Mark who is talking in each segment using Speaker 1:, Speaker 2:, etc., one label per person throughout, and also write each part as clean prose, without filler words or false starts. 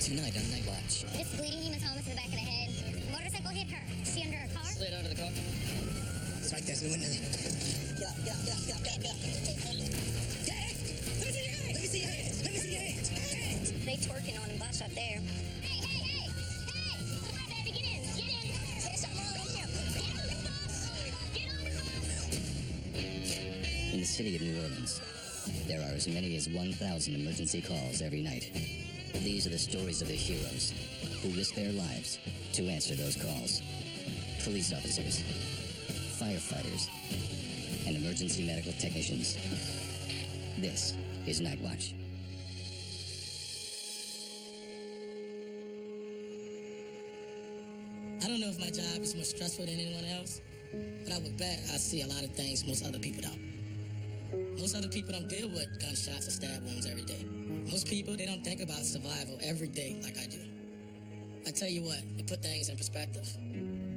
Speaker 1: Tonight on Nightwatch.
Speaker 2: This bleeding hematoma to the back of the head. Motorcycle hit her. She under a car?
Speaker 1: Slid under the car.
Speaker 3: It's right there, the window. Get up. Dad! Let me see your hands! Let me see your hands!
Speaker 2: They twerking on the bus up there. Hey! Come on, baby, get in! There's something wrong with you. Get on the bus!
Speaker 1: In the city of New Orleans, there are as many as 1,000 emergency calls every night. These are the stories of the heroes who risk their lives to answer those calls. Police officers, firefighters, and emergency medical technicians. This is Nightwatch.
Speaker 4: I don't know if my job is more stressful than anyone else, but I would bet I see a lot of things most other people don't. Most other people don't deal with gunshots or stab wounds every day. Most people, they don't think about survival every day like I do. I tell you what, it put things in perspective.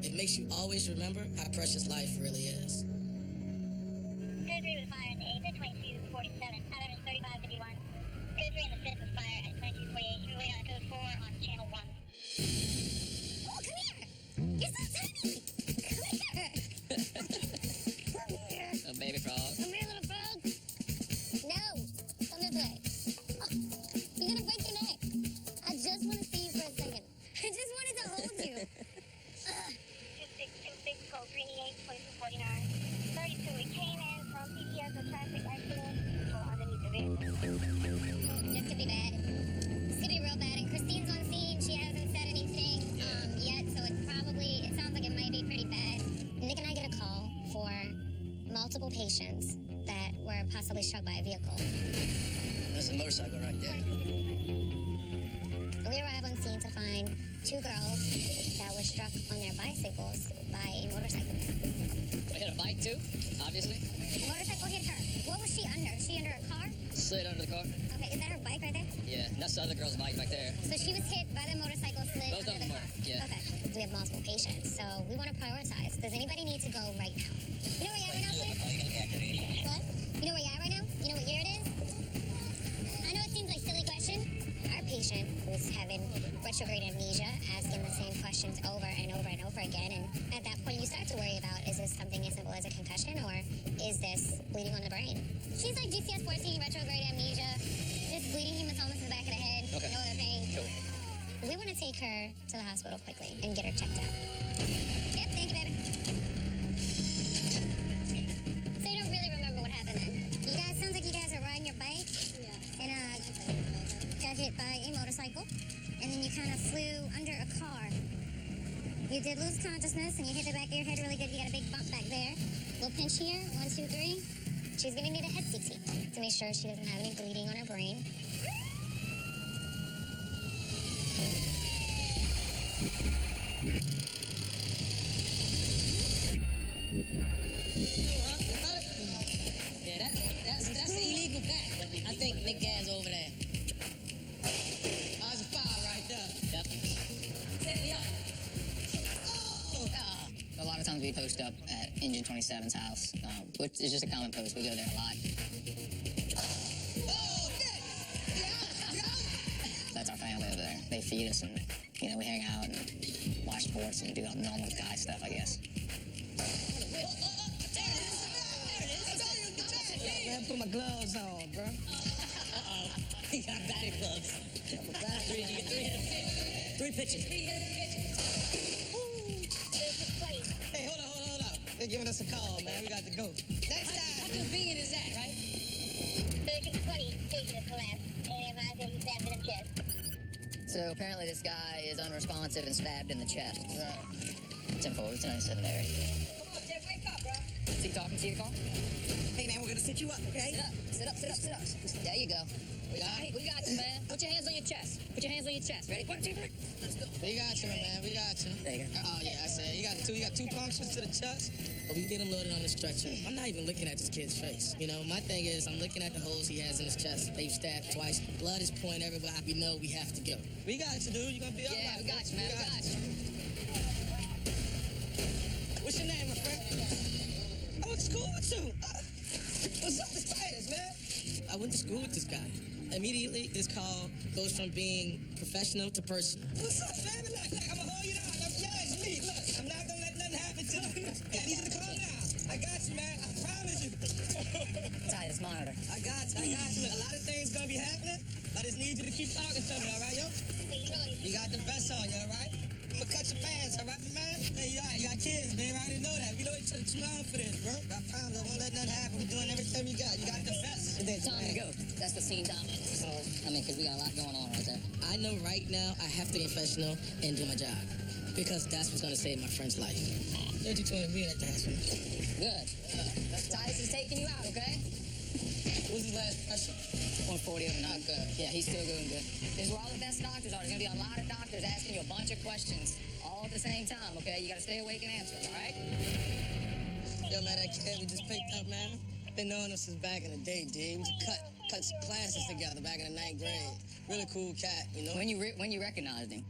Speaker 4: It makes you always remember how precious life really is.
Speaker 5: Code 3 was fire at the 8th at 2247, out of 3551. Code 3 and the 5th was fire at 2248. You wait on code 4 on channel 1.
Speaker 2: Oh, come here! You're so tiny! Come here! Come here!
Speaker 1: A baby frog.
Speaker 2: Come here, little frog! No! Come this way. Oh, you're gonna break your neck. I just want to see you for a second. I just wanted to hold you.
Speaker 5: 2626, code 388, 2249. 32, we came in from PTS, a traffic accident. People underneath the vehicle.
Speaker 2: This could be bad. This could be real bad. And Christine's on scene. She hasn't said anything yet, so it sounds like it might be pretty bad. Nick and I get a call for multiple patients that were possibly struck by a vehicle.
Speaker 1: There's a motorcycle right there.
Speaker 2: We arrive on scene to find two girls that were struck on their bicycles by a motorcycle.
Speaker 1: We hit a bike too, obviously.
Speaker 2: The motorcycle hit her. What was she under? Was she under a car?
Speaker 1: Slid under the car.
Speaker 2: Okay, is that her bike right there?
Speaker 1: Yeah, that's the other girl's bike back there.
Speaker 2: So she was hit by the motorcycle, slid
Speaker 1: Both
Speaker 2: under
Speaker 1: of
Speaker 2: the
Speaker 1: them
Speaker 2: car.
Speaker 1: were, yeah.
Speaker 2: Okay. We have multiple patients, so we want to prioritize. Does anybody need to go right now? You know where you're at right now, please? What? You know where you're at right now? You know what year it is? I know it seems like a silly question. Our patient who's having retrograde amnesia, asking the same questions over and over and over again, and at that point you start to worry about, is this something as simple as a concussion, or is this bleeding on the brain? She's like GCS-14, retrograde amnesia, just bleeding hematomas in the back of the head,
Speaker 1: Okay.
Speaker 2: no other pain.
Speaker 1: Cool.
Speaker 2: We want to take her to the hospital quickly and get her checked out. Yep, thank you, baby. So you don't really remember what happened then? You guys, sounds like you guys are riding your bike and got hit by a motorcycle, and then you kind of flew under a car. You did lose consciousness, and you hit the back of your head really good. You got a big bump back there. Little pinch here, 1, 2, 3. She's gonna need a head CT to make sure she doesn't have any bleeding on her brain.
Speaker 4: Yeah, that's the illegal back. I think Nick Gaz over there. There's a fire right there.
Speaker 1: Yep.
Speaker 4: Set me up.
Speaker 1: A lot of times we post up at Engine 27's house, which is just a common post. We go there a lot.
Speaker 4: Oh, shit!
Speaker 1: That's our family over there. They feed us, and we hang out and watch sports and do all normal guy stuff, I guess.
Speaker 4: Man, put my gloves on, bro. Uh-oh. He got batting gloves. Three pitches. Hey, hold on. They're giving us a call, man. We got to go. Next time. How convenient is that, right?
Speaker 5: 1320, station is collapsed, and advised that he stabbed in the chest.
Speaker 1: So apparently this guy is unresponsive and stabbed in the chest. 10-4, it's 97 there.
Speaker 4: Come on, Jeff, wake up, bro.
Speaker 1: Is he talking to you, Carl?
Speaker 4: Hey, man, we're going to sit you up, okay?
Speaker 1: Sit up. There you go. We got you, man. Put your hands on your chest. Ready? 1, 2, 3. Let's go.
Speaker 4: We got you, man. We got you.
Speaker 1: There you go.
Speaker 4: Oh, yeah, I said, you got two punctures to the chest. But we get him loaded on the stretcher. I'm not even looking at this kid's face. My thing is, I'm looking at the holes he has in his chest. They've stabbed twice. Blood is pouring everywhere. We know we have to go. We got you, dude. You're going to be all right.
Speaker 1: Yeah, we got you, man. We got you.
Speaker 4: What's your name, my friend? I went to school with you. What's up, the spiders, man? I went to school with this guy. Immediately, this call goes from being professional to personal.
Speaker 3: What's up, man? Look, I'm gonna hold you down. It's me. Look, I'm not gonna let nothing happen to you. Yeah, he's in the car now. I got you, man. I promise you.
Speaker 6: Titus, monitor.
Speaker 3: I got you. Look, a lot of things gonna be happening. I just need you to keep talking to me, all right, yo? You got the best on you, all right? I'm gonna cut your pants, all right, man? Hey, you got kids, man. I already know that. You know you took too long for this, bro. I promise I won't let nothing happen. We're doing everything we got. You got the best.
Speaker 6: Time to go. That's the scene, Tom. So, I mean, because we got a lot going on right there.
Speaker 4: I know right now I have to be professional and do my job because that's what's going to save my friend's life. 32 being at the hospital.
Speaker 6: Good. Titus is taking you out, okay?
Speaker 4: What's his last question?
Speaker 6: 140 over not good. Yeah, he's still doing good. This is where all the best doctors are. There's going to be a lot of doctors asking you a bunch of questions all at the same time, okay? You got to stay awake and answer, all right?
Speaker 4: Yo, man, that kid we just picked up, man. Been knowing him since back in the day, dude. We just cut classes together back in the 9th grade. Really cool cat, you know?
Speaker 6: When you recognized him?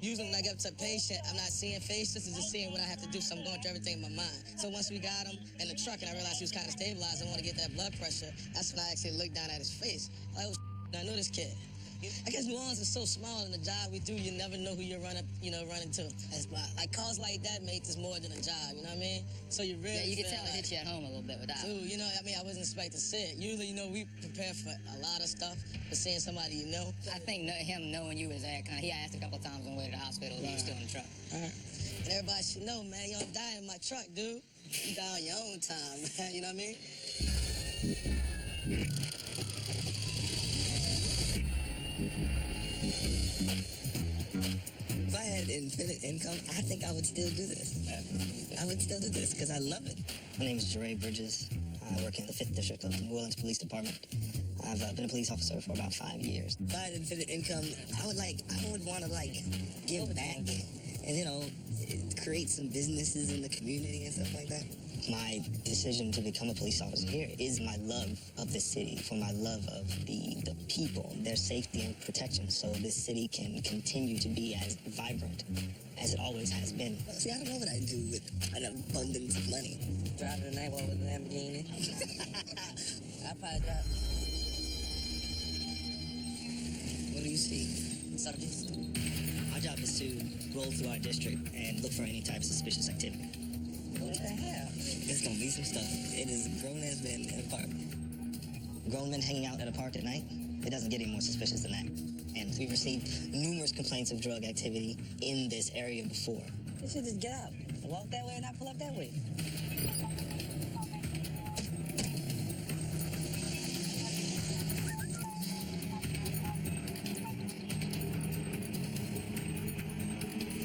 Speaker 4: Usually when I get up to a patient, I'm not seeing faces, it's just seeing what I have to do, so I'm going through everything in my mind. So once we got him in the truck and I realized he was kind of stabilized, I want to get that blood pressure, that's when I actually looked down at his face. Like, oh, I know this kid. I guess New Orleans is so small in the job we do, you never know who you're running to. Like, calls like that make this more than a job, you know what I mean? So you really
Speaker 6: Yeah, you can
Speaker 4: feel
Speaker 6: tell it hit you at home a little bit with that.
Speaker 4: Dude, you know, I mean, I wasn't expecting to see it. Usually, you know, we prepare for a lot of stuff, but seeing somebody you know.
Speaker 6: I think him knowing you was that kind of, he asked a couple of times on the way to the hospital, he was still in the truck.
Speaker 4: And everybody should know, man, you don't die in my truck, dude. You die on your own time, man, you know what I mean?
Speaker 7: If I had infinite income, I think I would still do this. I would still do this because I love it.
Speaker 1: My name is Jeray Bridges. I work in the 5th District of the New Orleans Police Department. I've been a police officer for about 5 years.
Speaker 7: If I had infinite income, I would want to give back and, create some businesses in the community and stuff like that.
Speaker 1: My decision to become a police officer here is my love of the city, for my love of the people, their safety and protection, so this city can continue to be as vibrant as it always has been.
Speaker 7: See, I don't know what I'd do with an abundance of money. Driving a Nightwatch with a Lamborghini. I'd probably drive. What do you see? Subjects?
Speaker 1: My job is to roll through our district and look for any type of suspicious activity.
Speaker 7: What the hell? It's gonna be some stuff. It is grown as men in a park.
Speaker 1: Grown men hanging out at a park at night? It doesn't get any more suspicious than that. And we've received numerous complaints of drug activity in this area before.
Speaker 7: You should just get out. Walk that way and not pull up that way.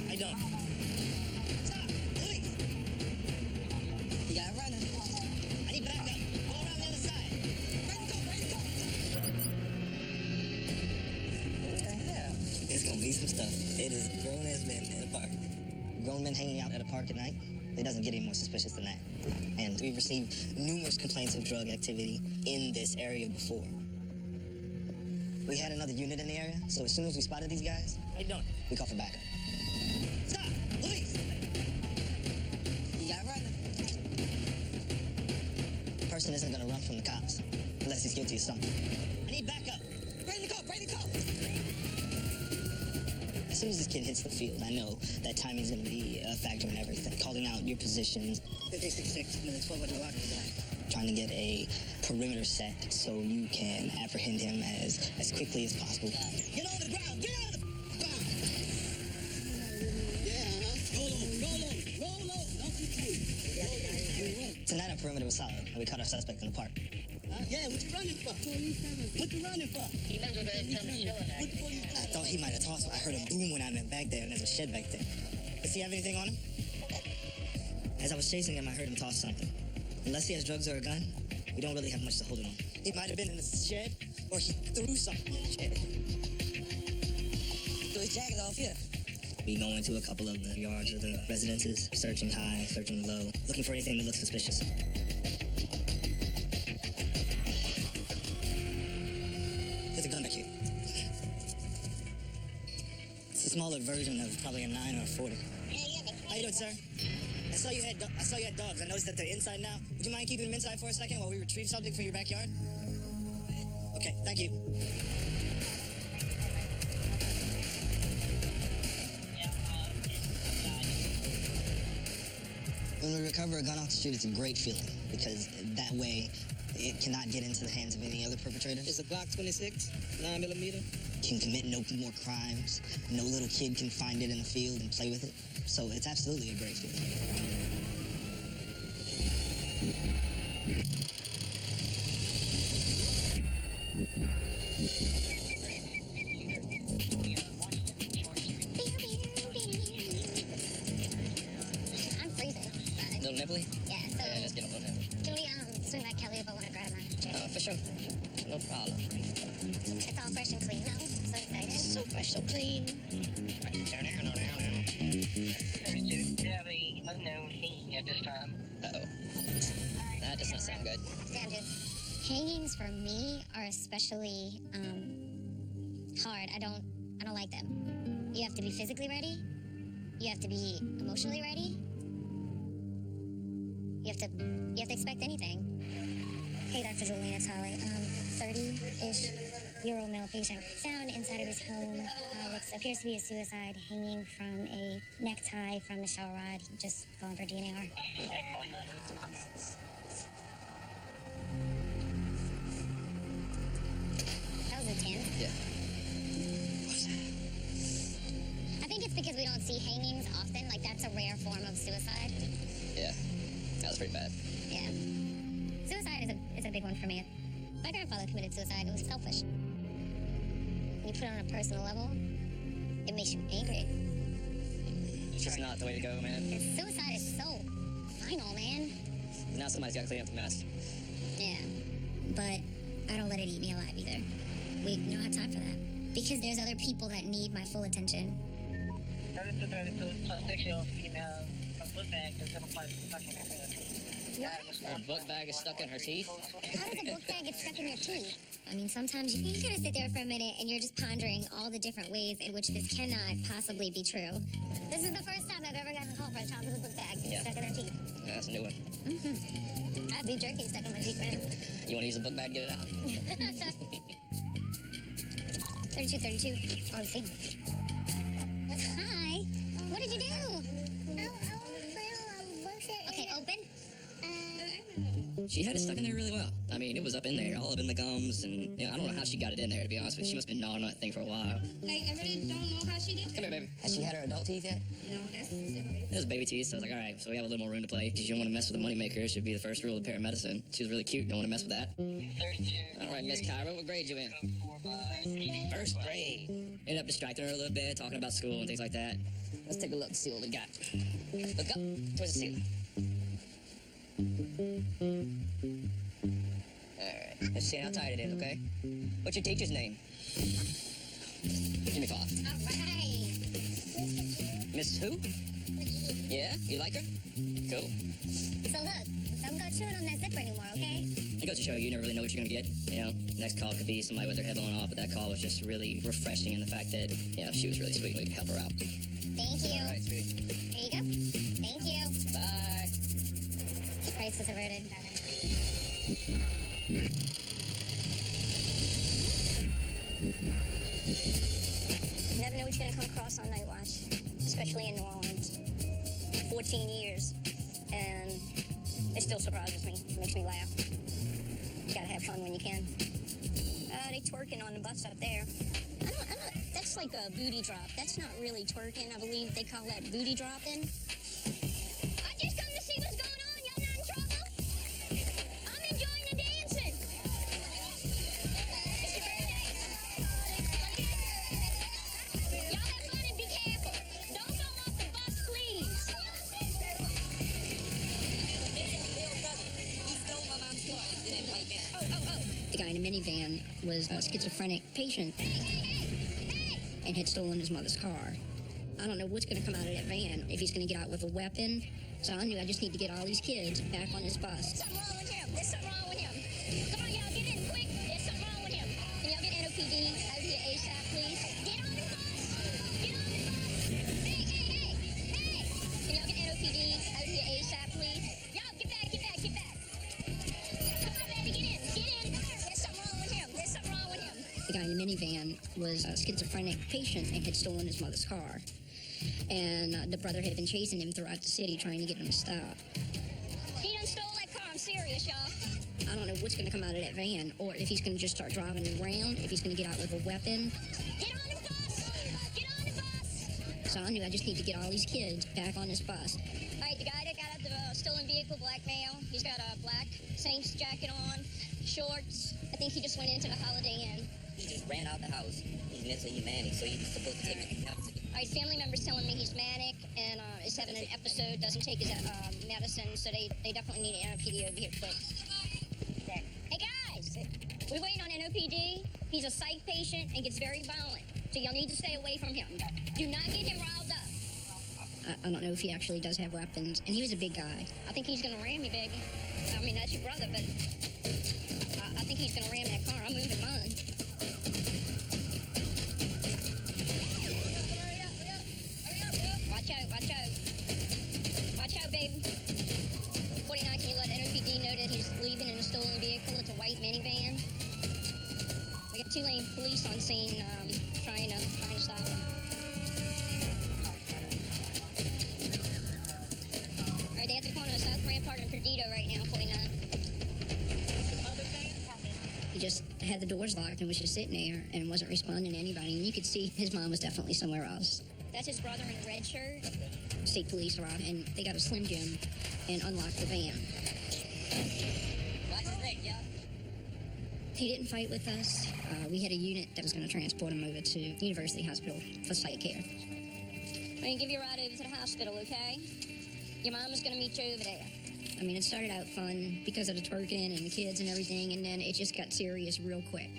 Speaker 1: I don't. Stop! Police! You got it running. I need backup. Go around the other side. Ready to go, ready to go.
Speaker 7: What the hell? It's gonna be some stuff. It is grown as men in a park.
Speaker 1: Grown men hanging out at a park at night? It doesn't get any more suspicious than that. And we've received numerous complaints of drug activity in this area before. We had another unit in the area, so as soon as we spotted these guys, we called for backup. Stop! Police! You got it running. A person isn't gonna run from the cops unless he's guilty of something. I need backup! Ready to go! Ready to go! As soon as this kid hits the field, I know that timing's gonna be a factor in everything. Calling out your positions.
Speaker 7: 56 minutes, what would you want to do?
Speaker 1: Trying to get a perimeter set so you can apprehend him as quickly as possible.
Speaker 7: Get on the ground! Get on the ground!
Speaker 3: Roll on. Don't be cute.
Speaker 1: Tonight our perimeter was solid, and we caught our suspect in the park.
Speaker 3: Yeah, what you running for? What you running for?
Speaker 5: He meant to tell me
Speaker 1: I thought he might have tossed, but I heard a boom when I went back there, and there's a shed back there. Does he have anything on him? As I was chasing him, I heard him toss something. Unless he has drugs or a gun, we don't really have much to hold him on.
Speaker 7: He might have been in the shed, or he threw something in the shed. So his jacket off here.
Speaker 1: We go into a couple of the yards of the residences, searching high, searching low, looking for anything that looks suspicious. There's a gun back here. It's a smaller version of probably a 9 or a 40. How you doing, sir? I saw you had dogs. I noticed that they're inside now. Would you mind keeping them inside for a second while we retrieve something from your backyard? Okay, thank you.
Speaker 7: When we recover a gun off the street, it's a great feeling because that way it cannot get into the hands of any other perpetrators.
Speaker 3: It's a Glock 26, 9mm.
Speaker 7: Can commit no more crimes. No little kid can find it in the field and play with it. So it's absolutely a great feeling.
Speaker 2: I'm freezing.
Speaker 1: Little nipply?
Speaker 2: Yeah, so
Speaker 1: Yeah, let's get a little nipple.
Speaker 2: can we swing back Kelly if I want to grab my drink?
Speaker 1: For sure. No problem.
Speaker 2: It's all fresh and clean now. So excited.
Speaker 1: So fresh, so clean.
Speaker 5: Do you have a unknown hanging at this time?
Speaker 1: Uh-oh. That does not sound good.
Speaker 2: Damn, dude. Hangings for me are especially hard. I don't like them. You have to be physically ready. You have to be emotionally ready. You have to expect anything. Hey, Dr. Julian, it's Holly. 30-ish-year-old male patient found inside of his home. Appears to be a suicide, hanging from a necktie from the shower rod. Just going for DNR. That was intense.
Speaker 1: Yeah.
Speaker 2: I think it's because we don't see hangings often. Like, that's a rare form of suicide.
Speaker 1: Yeah. That was pretty bad.
Speaker 2: Yeah. Suicide is a big one for me. My grandfather committed suicide. It was selfish. When you put it on a personal level, it makes you angry.
Speaker 1: It's just not the way to go, man.
Speaker 2: And suicide is so final, man.
Speaker 1: Now somebody's got to clean up the mess.
Speaker 2: Yeah. But I don't let it eat me alive either. We don't have time for that. Because there's other people that need my full attention.
Speaker 5: 32, 6-year-old female from Woodbank is going to apply for fucking
Speaker 1: A book bag is stuck in her teeth?
Speaker 2: How does a book bag get stuck in your teeth? I mean, sometimes you gotta sit there for a minute and you're just pondering all the different ways in which this cannot possibly be true. This is the first time I've ever gotten a call for a child with a book bag stuck in their teeth.
Speaker 1: Yeah, that's a new one.
Speaker 2: I have beef jerky stuck in my teeth right now.
Speaker 1: You want to use a book bag to get it out?
Speaker 2: 32. Oh, see. Hi. What did you do? Okay, open.
Speaker 1: She had it stuck in there really well. I mean, it was up in there, all up in the gums, and I don't know how she got it in there, to be honest with you. She must have been gnawing on that thing for a while.
Speaker 6: I really don't know how she did.
Speaker 1: Come here, baby.
Speaker 7: Has she had her adult teeth yet?
Speaker 6: No, that's
Speaker 1: It was baby teeth, so I was like, all right, so we have a little more room to play. Because you don't want to mess with the moneymaker. It should be the first rule of paramedicine. She was really cute. Don't want to mess with that.
Speaker 5: 32.
Speaker 1: All right, Miss Kyra, what grade you in? First grade. Ended up distracting her a little bit, talking about school and things like that. Let's take a look and see what we got. Look up towards the ceiling. Alright, let's see how tight it is, okay? What's your teacher's name? Give me a call.
Speaker 2: All right.
Speaker 1: Miss who? Yeah? You like her? Cool.
Speaker 2: So look, don't go chewing on that zipper anymore, okay?
Speaker 1: It goes to show you never really know what you're gonna get. Next call could be somebody with their head blown off, but that call was just really refreshing in the fact that, she was really sweet and we could help her out.
Speaker 2: Thank you.
Speaker 1: All right, sweetie.
Speaker 2: Here you go. Thank you.
Speaker 1: Bye.
Speaker 2: Crisis averted.
Speaker 8: You never know what you're going to come across on Nightwatch, especially in New Orleans. 14 years, and it still surprises me. It makes me laugh. You gotta have fun when you can. They twerking on the bus up there. I don't, that's like a booty drop. That's not really twerking. I believe they call that booty dropping. I just come to see what's going on. Y'all not in trouble? I'm enjoying the dancing. It's your birthday. Y'all have fun and be careful. Don't go off the bus, please.
Speaker 9: The guy in a minivan was a schizophrenic patient and had stolen his mother's car. I don't know what's going to come out of that van, if he's going to get out with a weapon. So I knew I just need to get all these kids back on this bus.
Speaker 8: There's something wrong with him. There's something wrong with him. Come on, y'all, get in quick. There's something wrong with him. Can y'all get NOPD out here ASAP, please? Get on the bus. Get on the bus. Hey. Can y'all get NOPD out here ASAP, please? Y'all, get back. Come on, baby, get in. There's something wrong with him.
Speaker 9: The guy in the minivan was a schizophrenic patient and had stolen his mother's car. and the brother had been chasing him throughout the city trying to get him to stop.
Speaker 8: He done stole that car. I'm serious, y'all.
Speaker 9: I don't know what's going to come out of that van, or if he's going to just start driving around, if he's going to get out with a weapon.
Speaker 8: Get on the bus! Get on the bus!
Speaker 9: So I knew I just need to get all these kids back on this bus.
Speaker 8: All right, the guy that got out the stolen vehicle, black male. He's got a black Saints jacket on, shorts. I think he just went into the Holiday Inn.
Speaker 7: He just ran out the house. He's mentally manic, so he's supposed to take it out.
Speaker 8: All right, family members telling me he's manic and is having an episode, doesn't take his medicine, so they definitely need an NOPD over here quick. Hey guys, we're waiting on NOPD. He's a psych patient and gets very violent, so y'all need to stay away from him. Do not get him riled up.
Speaker 9: I don't know if he actually does have weapons, and he was a big guy.
Speaker 8: I think he's gonna ram me, baby. I mean, that's your brother, but I think he's gonna ram that car. I'm moving mine. Watch out, watch out. Watch out, baby. 49, can you let NOPD know that he's leaving in a stolen vehicle? It's a white minivan. We got 2-lane police on scene trying to stop him. All right, they have to corner of South Rampart and Perdido right now, 49.
Speaker 9: He just had the doors locked and was just sitting there and wasn't responding to anybody. And you could see his mom was definitely somewhere else.
Speaker 8: That's his brother in a red shirt.
Speaker 9: State police arrived, and they got a Slim Jim and unlocked the van.
Speaker 8: Watch his leg, y'all.
Speaker 9: He didn't fight with us. We had a unit that was going to transport him over to University Hospital for psych care.
Speaker 8: I'm going to give you a ride over to the hospital, okay? Your mama's going to meet you over there.
Speaker 9: I mean, it started out fun because of the twerking and the kids and everything, and then it just got serious real quick.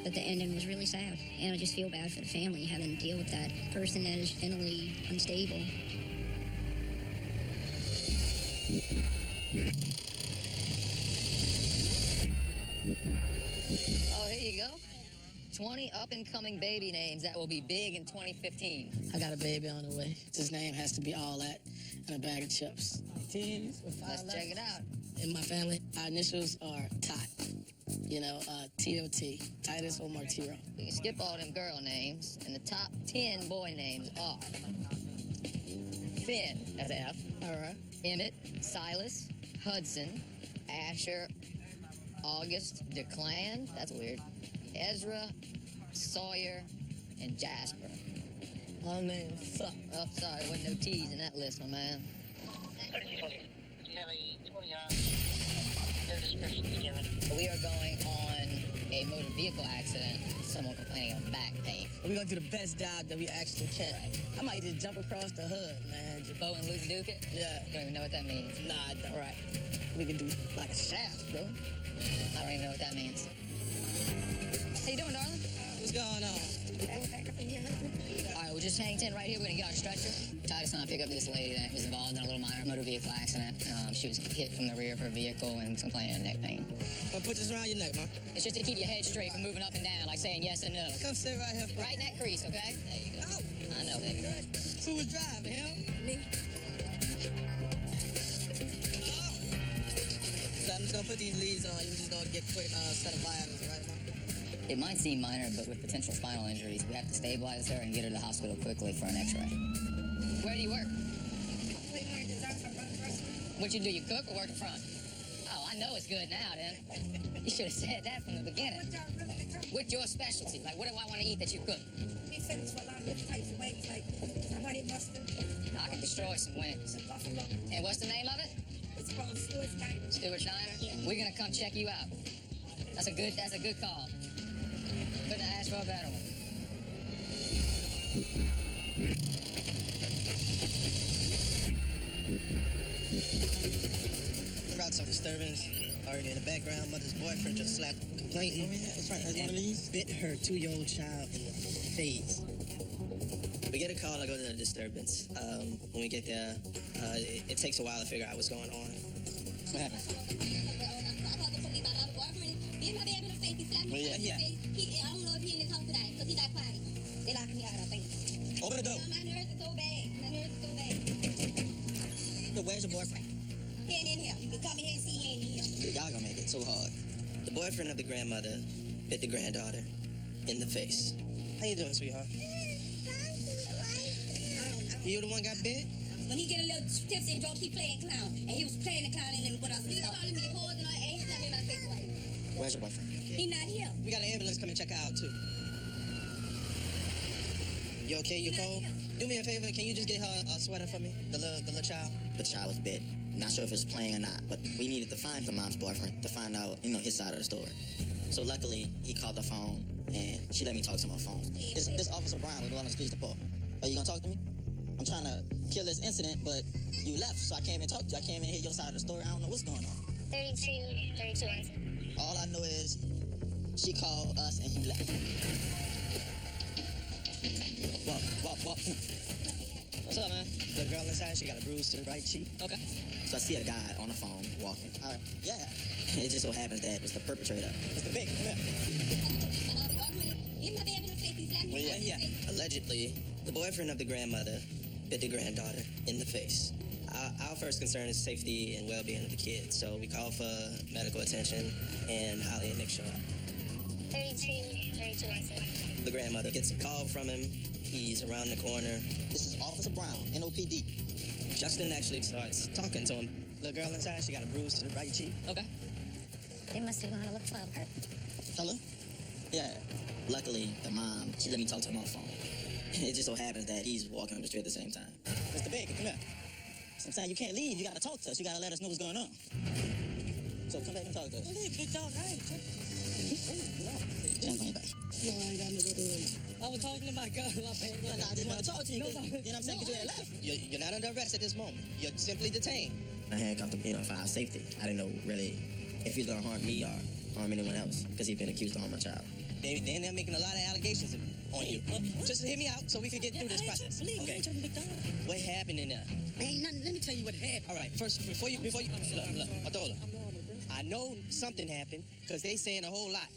Speaker 9: But the ending was really sad, and I just feel bad for the family having to deal with that person that is mentally unstable.
Speaker 6: Oh, here you go. 20 up-and-coming baby names that will be big in 2015.
Speaker 4: I got a baby on the way. His name has to be all that and a bag of chips. T's with 5
Speaker 6: Let's
Speaker 4: letters.
Speaker 6: check it out.
Speaker 4: In my family, our initials are Tot. You know, T-O-T, Titus or Martiro.
Speaker 6: We can skip all them girl names, and the top 10 boy names are Finn, that's F.
Speaker 4: All right.
Speaker 6: Emmett, Silas, Hudson, Asher, August, Declan, that's weird, Ezra, Sawyer, and Jasper.
Speaker 4: All names suck.
Speaker 6: Oh, sorry, there wasn't no T's in that list, my man. We are going on a motor vehicle accident. Someone complaining of back pain.
Speaker 4: We're gonna do the best job that we actually can. I might just jump across the hood, man. Just,
Speaker 6: Bo and Luke Duke it?
Speaker 4: yeah.
Speaker 6: You don't even know what that means.
Speaker 4: Nah, all right. We can do like a shaft, bro.
Speaker 6: I don't even know what that means. How you doing, darling?
Speaker 3: What's going on?
Speaker 6: All right, we'll just hang 10 right here. We're gonna get our stretcher. Titus and I pick up this lady that was involved in a little minor motor vehicle accident. She was hit from the rear of her vehicle and was complaining of neck pain.
Speaker 3: Well, put this around your neck, man.
Speaker 6: It's just to keep your head straight from moving up and down, like saying yes and no.
Speaker 3: Come sit right here.
Speaker 6: Right in that crease, okay? There you go. I know, baby.
Speaker 3: Who was driving, him?
Speaker 6: Me.
Speaker 3: So I'm just gonna put these leads on. You're just gonna get a quick set of vitals, right, man?
Speaker 6: It might seem minor, but with potential spinal injuries, we have to stabilize her and get her to the hospital quickly for an x-ray. Where do you work? What you do, you cook or work the front? Oh, I know it's good now, then. You should have said that from the beginning. What's your specialty? Like, what do I want to eat that you cook? I can destroy some wings. And what's the name of it?
Speaker 10: It's called Stuart Steiner.
Speaker 6: Stuart Steiner? We're gonna come check you out. That's a good call. Couldn't ask for a better one.
Speaker 3: Got some disturbance already in the background. Mother's boyfriend just slapped completely.
Speaker 4: Oh, yeah, that's right. That's one of these.
Speaker 3: Bit her 2-year-old child in the face. We get a call, I go to the disturbance. When we get there, it takes a while to figure out what's going on. What happened? Well, yeah.
Speaker 10: I don't know if he in the house today because he got quiet. They locked me out, I think.
Speaker 3: Open the door.
Speaker 10: My nerves are so bad.
Speaker 3: So where's your boyfriend?
Speaker 10: He ain't in here. You can come in here and see he ain't in here.
Speaker 3: Y'all gonna make it so hard. The boyfriend of the grandmother bit the granddaughter in the face. How you doing, sweetheart? You the one got bit?
Speaker 10: When he get a little tipsy and drunk, he playing clown. And he was playing the clown and then what else? He was calling me hoes and all that. He slapped me in my face.
Speaker 7: Where's your boyfriend?
Speaker 10: He not here.
Speaker 3: We got an ambulance coming check her out, too. You okay? You cold? Do me a favor. Can you just get her a sweater for me? The little child?
Speaker 7: The child was bit. Not sure if it was playing or not, but we needed to find the mom's boyfriend to find out, his side of the story. So luckily, he called the phone, and she let me talk to him on the phone. This Officer Brown was the one on the streets to Paul. Are you gonna talk to me? I'm trying to kill this incident, but you left, so I can't even talk to you. I can't even hear your side of the story. I don't know what's going on.
Speaker 2: 32 answer.
Speaker 7: All I know is she called us and you left. Walk.
Speaker 3: What's up, man? The girl inside, she got a bruise to the right cheek.
Speaker 7: Okay. So I see a guy on the phone walking. All right. Yeah. It just so happens that it's the perpetrator.
Speaker 3: Mr. Big, come here.
Speaker 10: He my baby in the face. He slapped me
Speaker 3: Well,
Speaker 10: in my
Speaker 3: yeah.
Speaker 10: face.
Speaker 3: Allegedly, the boyfriend of the grandmother bit the granddaughter in the face. Our first concern is safety and well-being of the kids, so we call for medical attention and Holly and Nick show up.
Speaker 2: 32 answer.
Speaker 3: The grandmother gets a call from him. He's around the corner.
Speaker 7: This is Officer Brown, NOPD.
Speaker 3: Justin actually starts talking to him. The girl inside, she got a bruise to the right cheek.
Speaker 7: Okay.
Speaker 2: They must have gone to look for her.
Speaker 7: Hello? Yeah. Luckily, the mom, she let me talk to him on the phone. It just so happens that he's walking up the street at the same time. Mr. Baker, come here. Sometimes you can't leave. You gotta talk to us. You gotta let us know what's going on. So come back and talk to us.
Speaker 4: Leave, big dog. I ain't tripping.
Speaker 7: Jump on back.
Speaker 4: You ain't got no good. I was talking to my girl. I
Speaker 7: just want to talk to you. You know what I'm saying? Because you had left.
Speaker 3: You're not under arrest at this moment. You're simply detained.
Speaker 7: I handcuffed him, for our safety. I didn't know really if he was gonna harm me or harm anyone else because he'd been accused of harming a child.
Speaker 3: They're making a lot of allegations on you. Just hear me out so we can get through this process. Okay. What happened in there?
Speaker 4: Ain't nothing. Let me tell you what happened.
Speaker 3: All right. First, before you look, Adola. I know something happened because they saying a whole lot.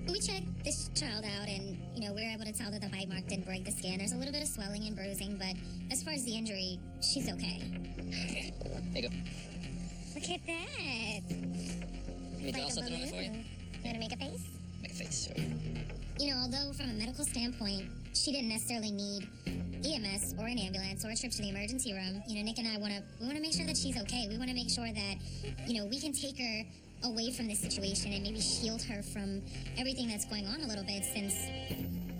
Speaker 2: We checked this child out, and we were able to tell that the bite mark didn't break the skin. There's a little bit of swelling and bruising, but as far as the injury, she's okay.
Speaker 6: There you go.
Speaker 2: Look at that.
Speaker 6: Let me draw something on it for you.
Speaker 2: You want to make a face?
Speaker 6: Make a face.
Speaker 2: Although from a medical standpoint, she didn't necessarily need EMS or an ambulance or a trip to the emergency room. Nick and I want to make sure that she's okay. We want to make sure that, we can take her away from this situation and maybe shield her from everything that's going on a little bit since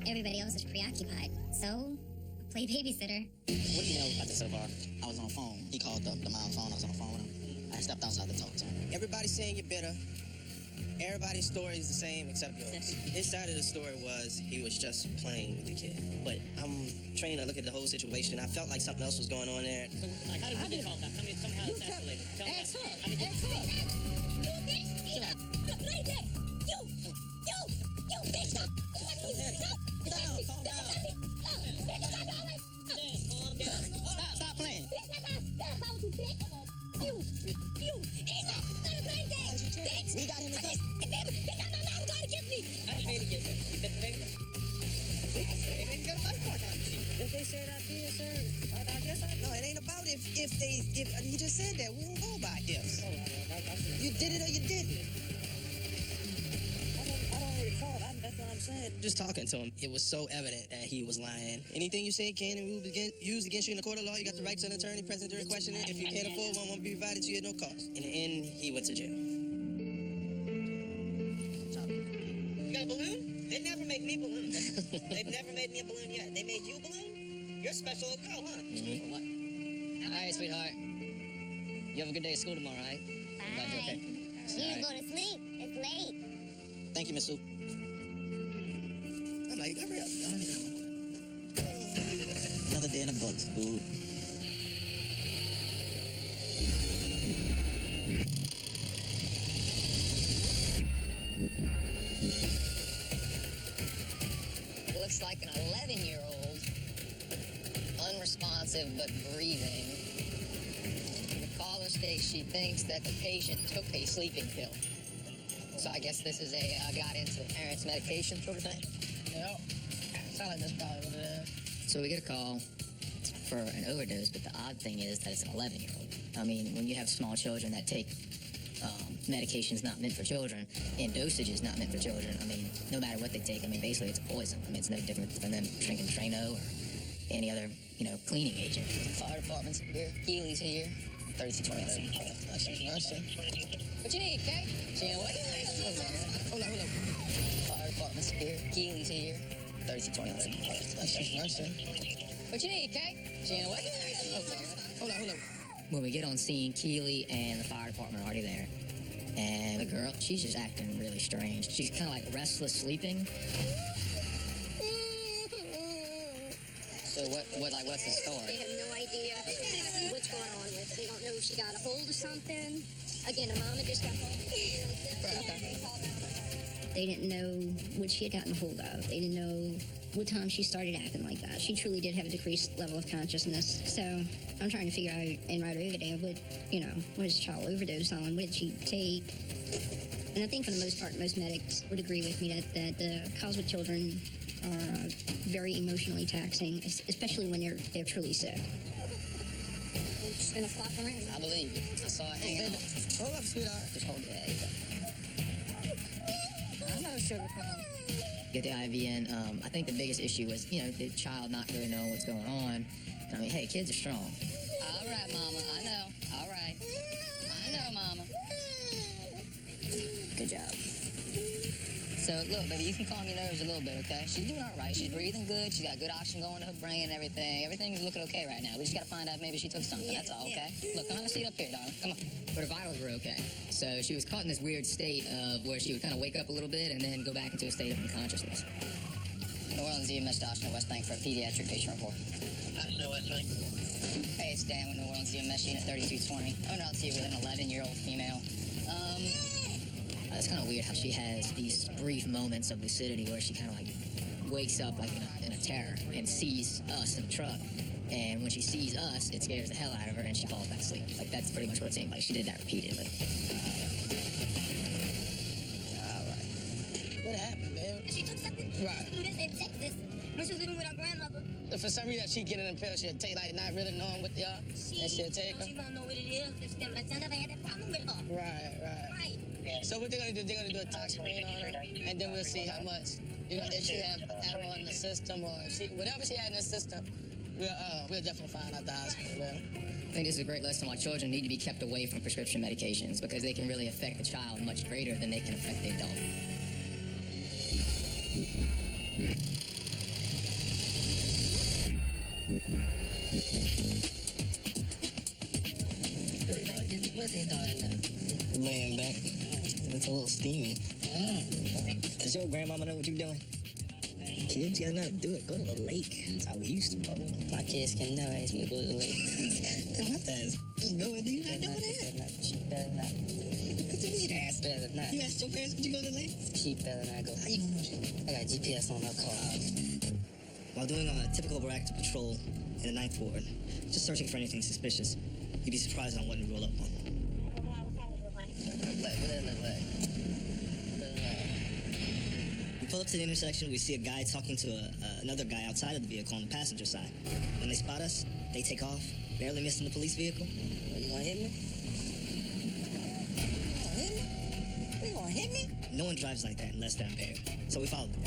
Speaker 2: everybody else is preoccupied. So, play babysitter.
Speaker 7: What do you know about this so far? I was on the phone. He called the mom's phone. I was on the phone with him. I stepped outside to talk to him.
Speaker 3: Everybody's saying you're bitter. Everybody's story is the same except yours. His side of the story was he was just playing with the kid. But I'm trying to look at the whole situation. I felt like something else was going on there.
Speaker 4: How did you get called that? Tell me how it's escalated.
Speaker 10: Ask her. You bitch. Right there. You bitch. Stop.
Speaker 7: Calm down. Stop playing. We got him in custody.
Speaker 3: If they said I did, sir, I guess I... No, it ain't about if you just said that. We don't go by ifs. You did it or you didn't.
Speaker 4: I don't recall. That's what I'm saying.
Speaker 3: Just talking to him, it was so evident that he was lying. Anything you say can and will be used against you in the court of law. You got the right to an attorney present during questioning. If you can't afford one, won't be provided to you at no cost. In the end, he went to jail.
Speaker 11: You got a balloon? They never make me balloons. They've never made me a balloon yet. They made you a balloon? You're a special little girl, huh?
Speaker 6: Mm-hmm. All right, sweetheart. You have a good day at school tomorrow, all right? I'm glad you're okay.
Speaker 2: You go to sleep. It's late.
Speaker 7: Thank you, Miss Sue.
Speaker 3: I'm like, hurry up.
Speaker 7: Another day in the books, dude.
Speaker 6: It looks like an 11-year-old, unresponsive but breathing. The caller states she thinks that the patient took a sleeping pill. So I guess this is got into the parent's medication sort of thing?
Speaker 4: Yeah. Sound like that's probably what it is.
Speaker 6: So we get a call for an overdose, but the odd thing is that it's an 11-year-old. I mean, when you have small children that take medications not meant for children and dosages not meant for children, I mean, no matter what they take, I mean, basically it's poison. I mean, it's no different than them drinking Trano or any other, cleaning agent. Fire department's here. Keely's here. 3220. What you need, Kay? What? Hold on. Fire department's here. Keely's here. 3220. What you need, Kay? What? Hold on. When we get on scene, Keely and the fire department are already there. And the girl, she's just acting really strange. She's kind of like restless sleeping. So what's the story?
Speaker 9: They have no idea what's going on with it. They don't know if she got a hold of something. Again, the mama just got hold of it. They didn't know what she had gotten a hold of. They didn't know what time she started acting like that. She truly did have a decreased level of consciousness. So I'm trying to figure out and right over there what does the child overdose on? What did she take? And I think for the most part, most medics would agree with me that the calls with children are very emotionally taxing, especially when they're truly sick. Just gonna flop around.
Speaker 6: I believe you. I saw it. Hey,
Speaker 3: Hold up, sweetheart.
Speaker 6: just hold it. I'm not sure. Get the IV in. I think the biggest issue was, the child not really knowing what's going on. And I mean, hey, kids are strong. All right, Mama. I know. All right. I know, Mama. Good job. So, look, baby, you can calm your nerves a little bit, okay? She's doing all right. She's breathing good. She's got good oxygen going to her brain and everything. Everything's looking okay right now. We just got to find out maybe she took something. That's all, okay? Look, come on, let's sit up here, darling. Come on. But her vitals were okay. So she was caught in this weird state of where she would kind of wake up a little bit and then go back into a state of unconsciousness. New Orleans EMS Dawson West Bank for a pediatric patient report.
Speaker 7: Dawson West Bank.
Speaker 6: Hey, it's Dan with New Orleans EMS Unit 3220. I'm out to you with an 11-year-old female. It's kind of weird how she has these brief moments of lucidity where she kind of like wakes up like in a terror and sees us in the truck. And when she sees us, it scares the hell out of her and she falls back asleep. Like, that's pretty much what it seemed like. She did that repeatedly.
Speaker 3: All right. What happened, man?
Speaker 2: She took something.
Speaker 3: Right.
Speaker 2: We just in Texas. When she was living with our grandmother.
Speaker 3: For some reason, she getting in the pill, she'll take, like, not really knowing what they are. And she'll take them.
Speaker 2: She don't know what it is. My son never had that problem with her.
Speaker 3: Right.
Speaker 2: Right.
Speaker 3: So what they're gonna do? They're gonna do a toxin on her, and then we'll see how much, if she have ammo in the system or whatever she had in the system. We'll definitely find out the hospital.
Speaker 6: I think this is a great lesson why children need to be kept away from prescription medications because they can really affect the child much greater than they can affect the adult.
Speaker 7: Laying back. It's a little steamy. Does your grandmama know what you're doing? Kids gotta know how to do it. Go to the lake. That's how we used to go.
Speaker 4: My kids can know I go to the lake.
Speaker 7: What the? Just go and do that.
Speaker 4: She better not.
Speaker 7: What you mean ass?
Speaker 4: Better not.
Speaker 7: You asked your parents would you go to the lake?
Speaker 4: She better not go.
Speaker 7: How you know?
Speaker 4: I got GPS on my car.
Speaker 7: While doing a typical overactive patrol in the 9th Ward, just searching for anything suspicious, you'd be surprised on what you roll up on. We pull up to the intersection, we see a guy talking to another guy outside of the vehicle on the passenger side. When they spot us, they take off, barely missing the police vehicle.
Speaker 4: You gonna hit me? You gonna hit me?
Speaker 7: No one drives like that unless they're impaired, so we followed them.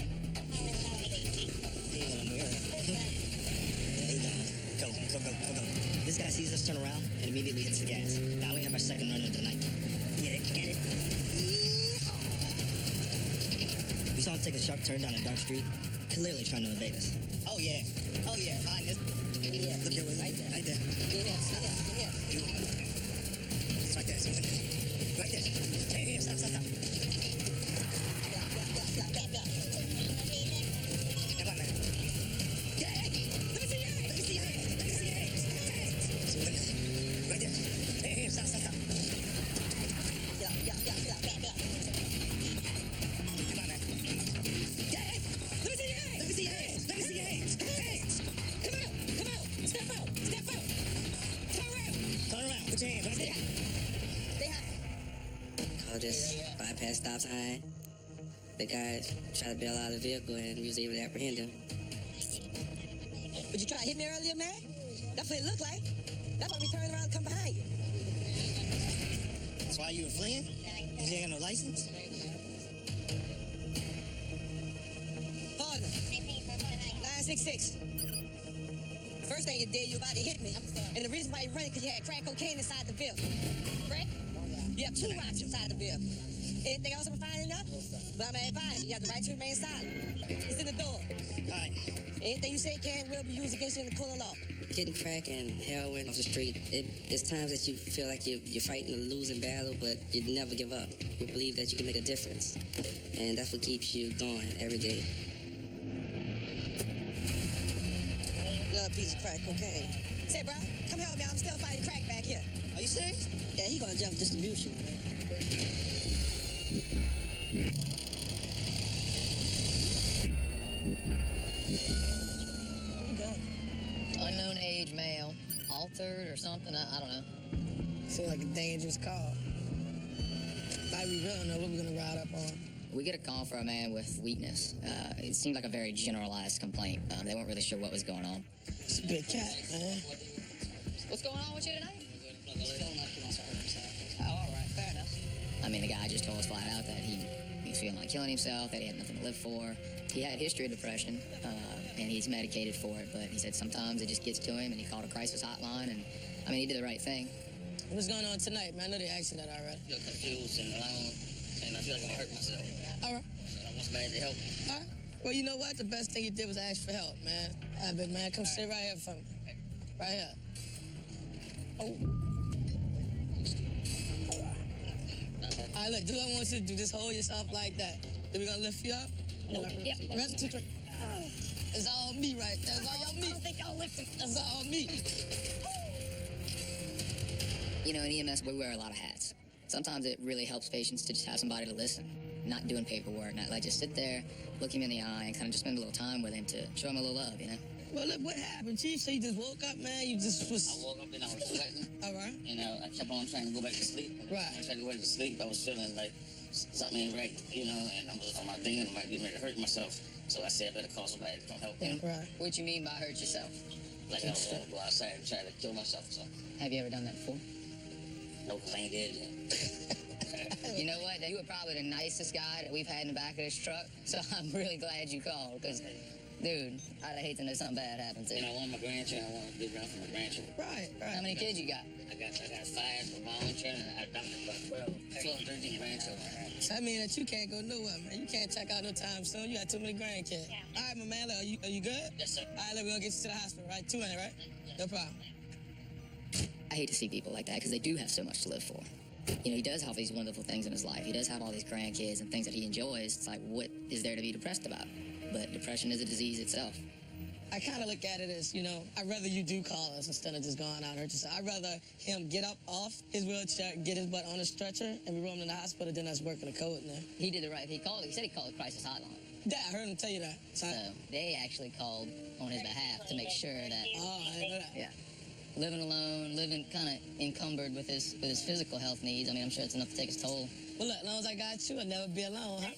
Speaker 7: Go. This guy sees us turn around and immediately hits the gas. Now we have our second run of the night. Get it. We saw him take a sharp turn down a dark street, clearly trying to evade us. Oh yeah. Behind us.
Speaker 4: Yeah.
Speaker 7: Look your way. Right there.
Speaker 4: Yeah.
Speaker 7: It's right there. Right there. Hey, stop. Come on, man. Yeah. Let me see your hands. Right there. Hey, stop. Yeah. Come on, man. Yeah. Let me see your hands. Come out. Step out. Turn around. Put your hands right there.
Speaker 4: Call this bypass stop sign. The guy tried to bail out of the vehicle and we was able to apprehend him.
Speaker 11: Would you try to hit me earlier, man? That's what it looked like. That's why we turned around and come behind you.
Speaker 7: That's why you were fleeing? Because you ain't got no license?
Speaker 11: Partner. 966.
Speaker 3: first thing you did, you about to hit me. And the reason why you running, because you had crack cocaine inside the bill. Correct? You have 2 rocks inside the bill. Anything else I'm finding enough? But I'm advised you have the right to remain silent. It's in the door. All right. Anything you say can will be used against you in the court of law.
Speaker 12: Getting crack and heroin off the street, it's times that you feel like you're fighting a losing battle, but you never give up. You believe that you can make a difference. And that's what keeps you going every day.
Speaker 3: Love a piece of crack cocaine. Say, bro, come help me. I'm still fighting crack back here. Are you serious? Yeah, he gonna jump distribution.
Speaker 6: Unknown age male, altered or something, I don't know.
Speaker 4: Seems like a dangerous call. Like we really don't know what we're gonna ride up on.
Speaker 6: We get a call for a man with weakness. It seemed like a very generalized complaint. They weren't really sure what was going on.
Speaker 4: It's a big cat, man.
Speaker 6: What's going on with you tonight?
Speaker 12: He's feeling like he wants to hurt himself.
Speaker 6: Oh, all right, fair enough. I mean, the guy just told us flat out that he was feeling like killing himself, that he had nothing to live for. He had a history of depression, and he's medicated for it, but he said sometimes it just gets to him, and he called a crisis hotline, and, I mean, he did the right thing.
Speaker 4: What's going on tonight, man? I know they asked you that already.
Speaker 7: I feel confused and alone, and I feel like I'm gonna hurt myself.
Speaker 4: All right.
Speaker 7: I want somebody to help me.
Speaker 4: All right. Well, you know what? The best thing you did was ask for help, man. All right, big man, come sit right here for me. Right here. Oh. All right, look, do what I want you to do. Just hold yourself like that. Then we're gonna lift you up.
Speaker 6: Yeah.
Speaker 4: Rest 2, 3. It's all me, right? That's all me. I don't think I'll lift it. That's all me.
Speaker 6: You know, in EMS, we wear a lot of hats. Sometimes it really helps patients to just have somebody to listen, not doing paperwork, not like just sit there, look him in the eye, and kind of just spend a little time with him to show him a little love, you know?
Speaker 4: Well, look, what happened, Chief? So you just woke up, man? You just was...
Speaker 7: I woke up and I was sweating.
Speaker 4: All right.
Speaker 7: You know, I kept on trying to go back to sleep.
Speaker 4: Right.
Speaker 7: I tried to go back to sleep. I was feeling like something ain't right, you know, and I was on my thing and I might be ready to hurt myself. So I said I better call somebody to come help me.
Speaker 4: Right.
Speaker 6: What you mean by hurt yourself?
Speaker 7: Like I was gonna go outside and try to kill myself or something.
Speaker 6: Have you ever done that before?
Speaker 7: No, because I ain't dead yet.
Speaker 6: You know what? You were probably the nicest guy that we've had in the back of this truck, so I'm really glad you called, because, dude, I'd hate to know something bad happened to
Speaker 7: You
Speaker 6: you.
Speaker 7: know, I want my grandchildren. I want to be around for my grandchildren.
Speaker 4: Right, right.
Speaker 6: How many kids you got?
Speaker 7: I got 5 for volunteering and I adopted about 12, 13 grandchildren.
Speaker 4: So I mean that you can't go nowhere, man. You can't check out no time soon. You got too many grandkids. All right, my man, look, are you good?
Speaker 7: Yes, sir.
Speaker 4: All right, look, we're gonna get you to the hospital, right? 200, right? No problem.
Speaker 6: I hate to see people like that, because they do have so much to live for. You know, he does have these wonderful things in his life. He does have all these grandkids and things that he enjoys. It's like, what is there to be depressed about? But depression is a disease itself.
Speaker 4: I kind of look at it as, you know, I'd rather you do call us instead of just going out and hurt yourself. I'd rather him get up off his wheelchair, get his butt on a stretcher, and we roll him in the hospital than us working the code in there.
Speaker 6: He did the right thing. He said he called the crisis hotline.
Speaker 4: Yeah, I heard him tell you that.
Speaker 6: So they actually called on his behalf to make sure that,
Speaker 4: Oh, I didn't know that.
Speaker 6: yeah, living alone, living kind of encumbered with his physical health needs. I mean, I'm sure it's enough to take his toll.
Speaker 4: Well, look, as long as I got you, I'll never be alone, huh?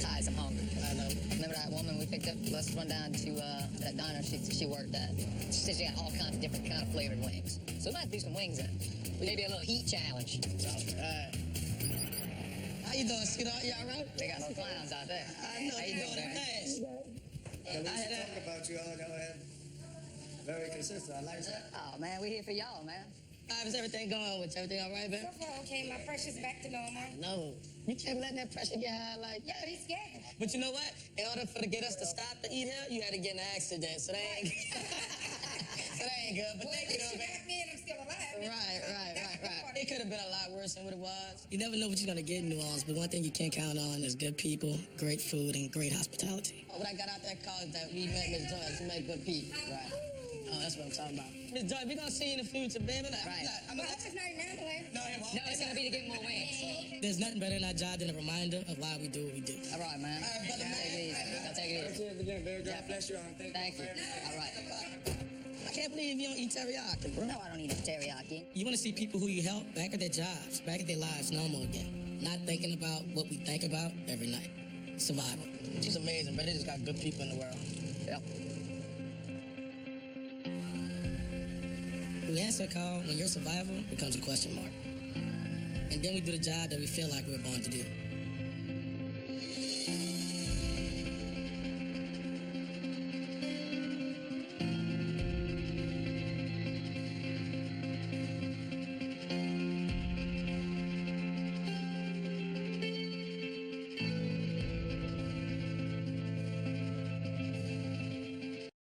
Speaker 6: Ties, I'm hungry.
Speaker 4: I know.
Speaker 6: Remember that woman we picked up? Let's run down to that diner she worked at. She said she got all kinds of different kind of flavored wings. So we might do some wings then. Maybe a little heat challenge.
Speaker 4: How you doing, sweetheart? You all right?
Speaker 6: They got some clowns out there.
Speaker 4: I know
Speaker 6: How you
Speaker 4: you're
Speaker 6: doing
Speaker 4: doing
Speaker 6: there?
Speaker 4: nice.
Speaker 13: I talk about you all, very consistent. I like that.
Speaker 6: Oh, man, we here for y'all, man.
Speaker 4: How's everything going with you? Everything all right, man?
Speaker 10: So far, okay, my pressure's back to normal.
Speaker 4: No. You can't let that pressure get high like that.
Speaker 10: But he's scared.
Speaker 4: But you know what? In order to get us to stop to eat here, you had to get in an accident. So that ain't, so that ain't good. But thank you, though, man.
Speaker 10: Back me and I'm still alive.
Speaker 4: Right. It could have been a lot worse than what it was. You never know what you're going to get in New Orleans, but one thing you can't count on is good people, great food, and great hospitality. When I got out that car, that we met Miss Joyce. We met good people. Right. Oh, that's what I'm talking about. Miss Joyce, we're going to see you in the future, baby.
Speaker 6: Right.
Speaker 4: I'm
Speaker 10: Well, that's not an ambulance.
Speaker 6: No, it's going to be to get more wings.
Speaker 4: There's nothing better in our job than a reminder of why we do what we do.
Speaker 6: All right, man.
Speaker 4: Brother,
Speaker 6: Take it easy. Take it easy.
Speaker 13: God bless you all.
Speaker 6: Thank you. All right.
Speaker 4: I can't believe you don't eat teriyaki, bro.
Speaker 6: No, I don't eat teriyaki.
Speaker 4: You want to see people who you help back at their jobs, back at their lives normal again. Not thinking about what we think about every night. Survival. She's amazing, but they just got good people in the world.
Speaker 6: Yep.
Speaker 4: we answer a call when your survival becomes a question mark. And then we do the job that we feel like we're born to do.